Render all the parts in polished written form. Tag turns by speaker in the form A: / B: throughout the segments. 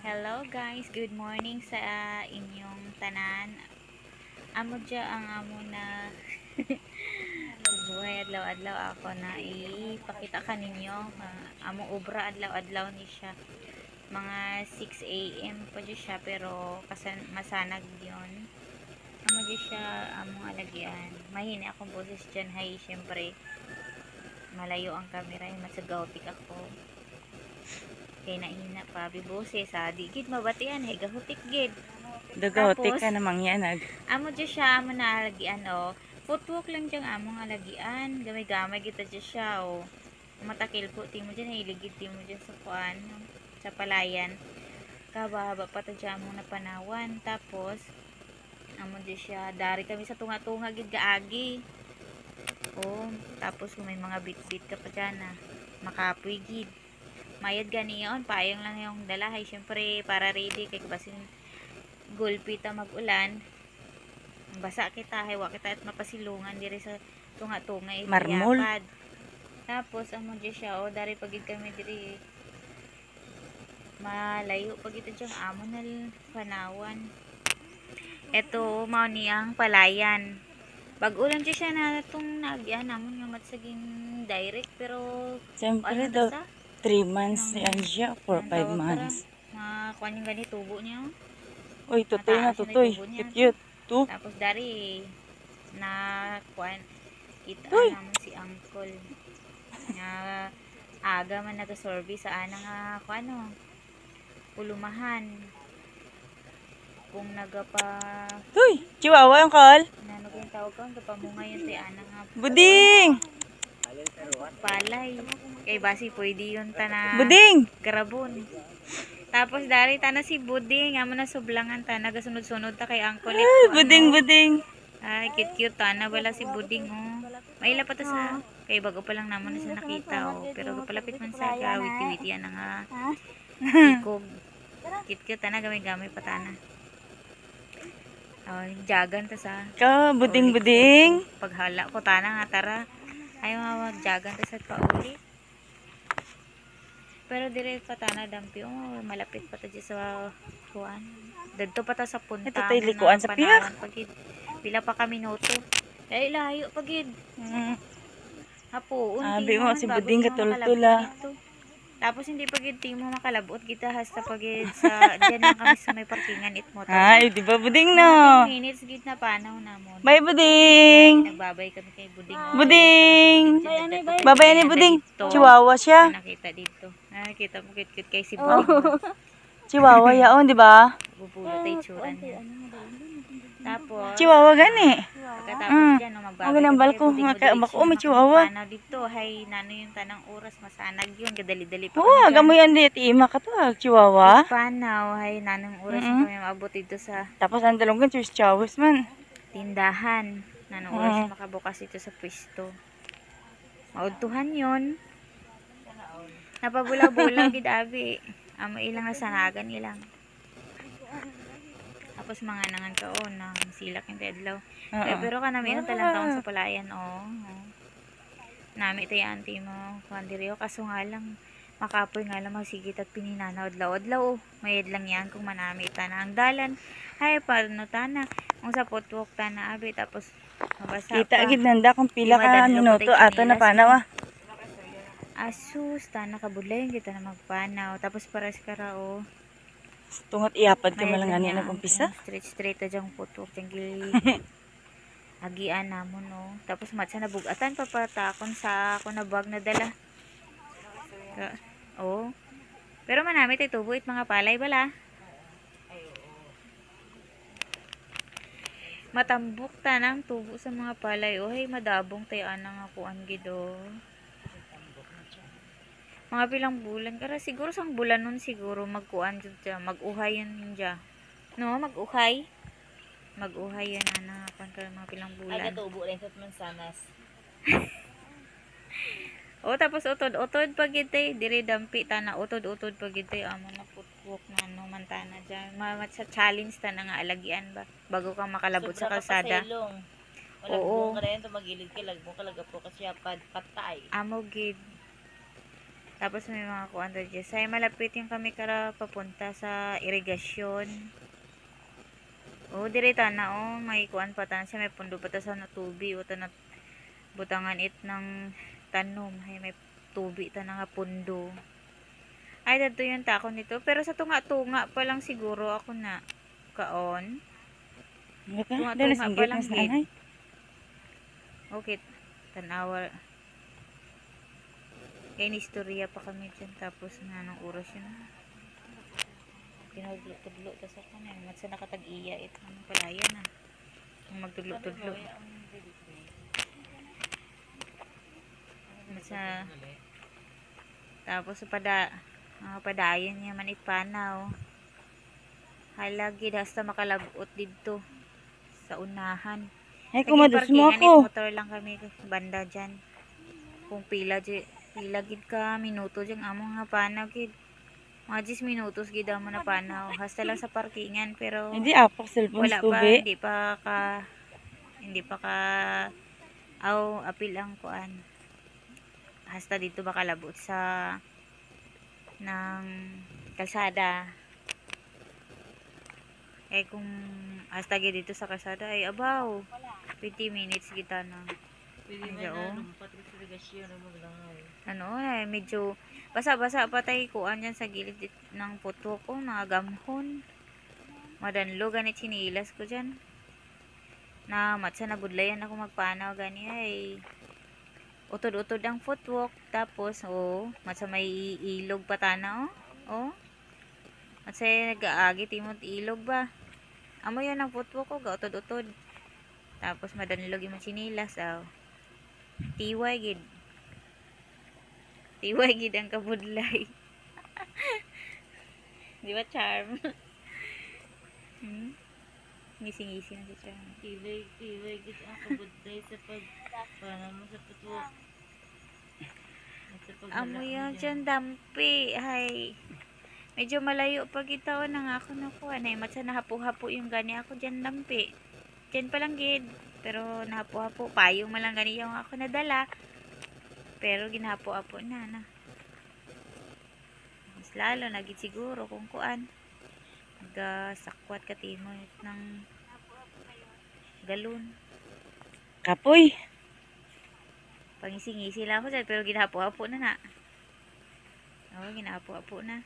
A: Hello guys, good morning sa inyong tanan. Amo dya ang amo na buhay adlaw-adlaw ako na ipakita kaninyo. Amo obra adlaw-adlaw ni siya. Mga 6 AM pa dya siya pero masanag yon. Amo dya siya among alagian. Mahina akong boses dyan. Hay, syempre malayo ang camera. Masagawtik ako. Kay naihina pa bibose sa digid mabatian hay gahutik gid.
B: Dagahotik ka namang yan
A: Amo dya siya amo na alagian footwork lang dyang among alagian gamay-gamay kita dya siya matakil po timo dyan hiligid timo dyan sa kuan sa palayan kabahaba pa ta dya among napanawan tapos amo dya siya dari kami sa tunga-tunga gid gaagi tapos kung may mga bit-bit ka pa dyan na makapoy gid mayad ganiyon payong lang yung dalahay syempre para ready kay basin gulpi ta mag-ulan basa kita haywa kita at mapasilungan diri sa tunga-tunga
B: marmol
A: tapos amo dyan siya dari pagid kami diri malayo pagid dyang amo na panawan eto mao niyang palayan bag-o lang dyan siya na itong nagyan namon nga matsaging direct pero
B: siyempre daw 3 months yan siya, 4-5 months.
A: Kuha yung ganito, tubo niya.
B: Uy, tutoy na tutoy. Cute.
A: Tapos dari, na kuha, kita naman si uncle. Na aga man nag-service sa anang kuha pulumahan. Kung nagapa...
B: Uy, chihuahua yung call.
A: Ano yung tawag ko? Kapamunga yun si anang
B: buding!
A: Palay. Kay basi pwede yun na
B: buding
A: garabon. Tapos dari tana si buding amo na sublangan ta nagasunod-sunod ta kay uncle
B: ay buding
A: ay cute tana wala si buding maila pa ta sa kay bago pa lang namon na siya nakita pero palapit man sa witi-witi yan nga ikog cute tana gamay-gamay pa tana jagan ta sa
B: ka buding
A: paghala ko tana nga tara ayaw nga magjagan ta sa paulit. Pero dire pa tana dampi malapit pa ta sa kuan. Dadto pa ta sa punta.
B: Ito tay likuan sa piyak.
A: Pila pa kami noto. Ay layo pagid. Hapo
B: abi mo si buding katultula.
A: Tapos hindi pagid timo makalabot kita hasta pagid sa diyan lang kami sa may parkingan itmo ta.
B: Ay, di ba buding no?
A: Minutes gid na panaw namon.
B: Bye buding.
A: Nagbabay kami kay buding.
B: Buding. Babay ni buding. Chihuahua siya.
A: Nakita dito. Nakita mo cute kay si buding.
B: Chihuahua yaon, di ba?
A: Bubulot ay tsuran niya. Tapos
B: chihuahua gani.
A: pagkatapos dyan magbabay.
B: Ang ganang balko bako may chihuahua.
A: Panaw dito hay nano yung tanang oras masanag yun kadali-dali pa.
B: Oo, agamo yan di ima ka to, chihuahua.
A: Panaw hay nanong oras kami maabot dito sa
B: tapos ang dalunggan chus chawis man.
A: Tindahan. Nanong oras makabukas ito sa pwesto. Maudtuhan yun. Napabulaw-bulaw gid abi. Amo ilang nasanagan ilang. Tapos mga nangan ka nang silak yung pedlaw. Pero kanami talang taon sa palayan nami tayo auntie mo kandiryo kaso nga lang makapoy nga lang magsigit at pininanaw adlaw mayad lang yan kung manami tana ang dalan hay paano tana kung sa potwok tana abi tapos mabasa
B: kita gid nanda kung pila ka minuto ato na panaw
A: asus tana kabudlayan kita na magpanaw tapos paras kara
B: tungot iapad ka malang ani nag-umpisa
A: straight adyang potwok tanggil agian namon tapos matsa nabugatan papatakon sa ako na bag na dala pero manami tayo tubuit mga palay bala matambok tanang tubo sa mga palay hay madabong tayo anang akuan gido mga pilang bulan kara siguro sang bulan nun siguro magkuan dyan mag-uhay yan dyan mag-uhay yan anapan ka mga pilang bulan
C: ay natubo rin sa mansanas
A: tapos utod pagid tay dire dampi tana utod pagid tay amo na footwalk na mantana dyan sa challenge tana nga alagian ba bago ka makalabot sa kalsada
C: oo ka rin magilid ka lagmo ka lagapo kasi patay
A: amo gid Tapos may mga kuan dyan. Say malapit yung kami kara papunta sa irigasyon. Oh, diri na oh, may kuan pa tan siya, may pundo pa ta sa natubi o ta na butangan it ng tanom, hay may tubi ta na nga pundo. Ay dadto yung takon nito, pero sa tunga-tunga pa lang siguro ako na kaon.
B: Ano ka?
A: Tunga-tunga
B: Doon
A: pa
B: singgit
A: lang
B: na sa
A: gid.
B: nanay.
A: Okay, tanawa. Kaya nistorya pa kami dyan, tapos na anong oras yun. Pinagtudlo ta sa kanan, matsa nakatag-iya ito ng palaya na. Ang magtudlo-tudlo. Matsa, tapos padayon niya man itpanaw. Halagi, hasta makalagot dito sa unahan.
B: Ay,
A: Naging
B: kumadus mo
A: parkingan
B: ako.
A: motor lang kami banda dyan. Kung pila gid ka minuto dyan among nga panaw gid. Mga 10 minutos gid amo na panaw. Hasta lang sa parkingan, pero
B: Hindi apak cellphone
A: wala
B: sa
A: pa,
B: tubi.
A: hindi pa ka apil ang kuan. Hasta dito ba kalabot sa ng kalsada. Eh kung hasta gid dito sa kalsada ay abaw 20 minutes kita na. Ano eh, medyo basa-basa pa tayo kuan dyan sa gilid ng puto ko, mga gamhon. Madanlo ganit sinilas ko dyan. Na matsa na budlayan ako magpanaw gani ay utod-utod ang footwalk. Tapos matsa may ilog pa tana matsa nag-aagi timot ilog ba. Amo yun ang footwalk ko, gautod-utod. Tapos madanlog yung sinilas tiway gid. Tiway gid ang kabudlay. Di ba charm? Ngisi-ngisi na si charm.
C: Tiway gid ang kabudlay sa pagpanaw mo sa puto.
A: Amo yun dyan dampi. Hay. Medyo malayo pa kita nang ako nakuha. Matsa nahapo-hapo yung gani ako dyan dampi. Dyan pa lang gid. Pero nahapo-hapo. Payong malang gani yung ako nadala. Pero ginahapo-hapo na. Mas lalo nagit siguro kung kuan. Sakwat ka timo ng galon.
B: Kapoy.
A: Pangisi-ngisi lang ako dyan. Pero ginahapo-hapo na. Ginahapo-hapo na.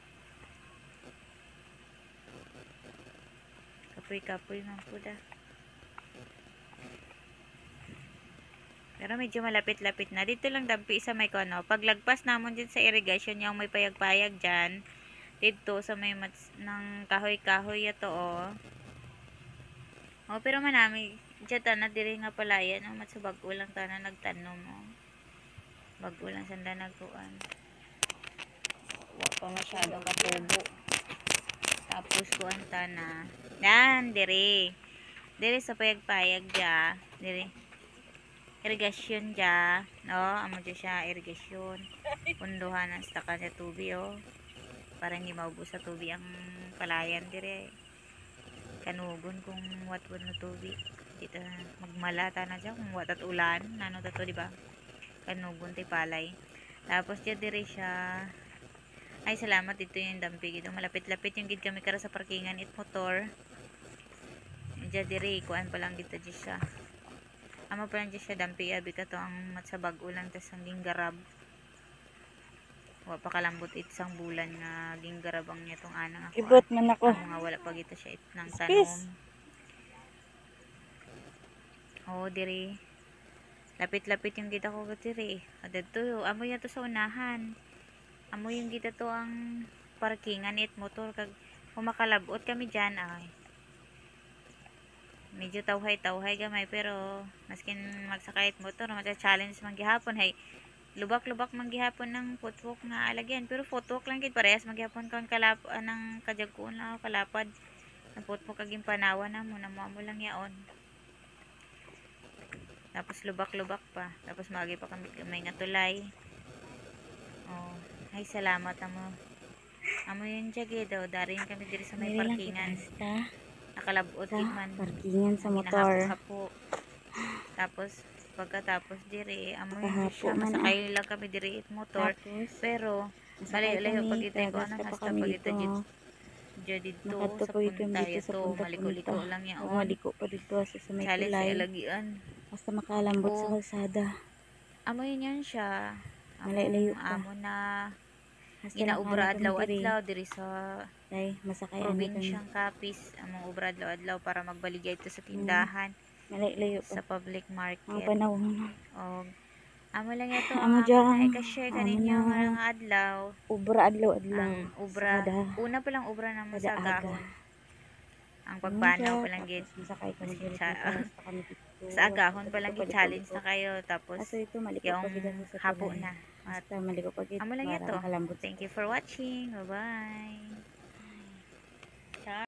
A: Kapoy-kapoy man po da. Pero medyo malapit-lapit na. Dito lang dampi sa may kono. Paglagpas namon dyan sa irrigation, yung may payag-payag dyan. Dito sa may ng kahoy-kahoy ito pero manami. Dyan tana diri nga pala yan. Matsa bago lang tana nagtanom bago lang sanda nagkuan. Wala pa masyadong katubo. Tapos kuan tana. Yan, diri. Diri sa payag-payag dyan. Diri. Irrigation dya, amo dya siya irrigation. Punduhan ang stakan sa tubi para hindi maubos sa tubi ang palayan dire. Kanugon kung watwad na tubi. Dito magmalata na dya kung wat at ulan, nano tato di ba? Kanugon ti palay. Tapos dya dire siya. Ay salamat dito yung dampi gito. Malapit-lapit yung gid kami kara sa parkingan it motor. Dya dire kuan pa lang dito dya siya. Amo pa lang dyan siya dampi abi ka to ang matsabag ulang tas ang ginggarab. Wa pa kalambot isang bulan nga ginggarab ang niya tong anang ako.
B: Ibot man ako.
A: Amo nga wala pa gito siya ng tanom. Diri. Lapit-lapit yung kita ko diri. Adto amo yan to sa unahan. Amo yung kita to ang parkingan it motor kag kumakalabot kami dyan medyo tawhay-tawhay gamay pero maskin magsakay motor challenge man gihapon hay lubak-lubak man gihapon ng footwalk nga alagyan pero footwalk lang gid parehas maghapon kon ng kajagkuon lang kalapad ang footwalk kaging panawan na mo lang yaon tapos lubak-lubak pa tapos magi pa kami may nga tulay ay salamat amo yun jagi daw darin kami diri sa may parkingan nakalabot man
B: Parkingan sa motor.
A: hapo. Tapos pagkatapos diri amo
B: Nakahapo
A: siya
B: man,
A: masakay lang kami diri it motor
B: Tapos
A: pero Malayo-layo pag ito ko
B: Tagas
A: anang
B: ka pa
A: hasta
B: kami
A: pag
B: dito.
A: ito dito
B: Nakadto
A: sa
B: po kami
A: punta
B: dito sa
A: ito
B: punta-punta.
A: maliko-liko lang yan
B: O maliko pa dito sa may
A: challenge sa
B: tulay.
A: ilagian.
B: Basta makalambot sa
A: O
B: kalsada.
A: amo yun yan siya.
B: Malayo pa.
A: Amo na
B: Basta
A: ginaubra
B: nakaano kami
A: adlaw-adlaw diri sa
B: Tay, masakay ano kami.
A: probinsyang Capiz. Among ubra adlaw-adlaw para magbaligya ito sa tindahan
B: Malayo pa.
A: sa public
B: Ang
A: market.
B: panahon nun.
A: O amo lang ito
B: Amo
A: ang
B: dyan.
A: i-share kaninyo
B: Amo na.
A: nga adlaw.
B: Ubra adlaw-adlaw.
A: Ang ubra, una pa lang ubra naman sa
B: Kada aga.
A: agahon. Ang pagpanaw pa lang gid.
B: Masakay kami
A: Maski
B: dito.
A: sa-
B: Basta kami dito.
A: Sa agahon pa lang gid challenge na kayo tapos
B: Aso ito maliko
A: yung
B: pa gid sa
A: hapo
B: tulay.
A: na. At
B: Basta maliko pa gid.
A: amo lang
B: para
A: ito.
B: makalambot.
A: Thank you for watching. Bye-bye.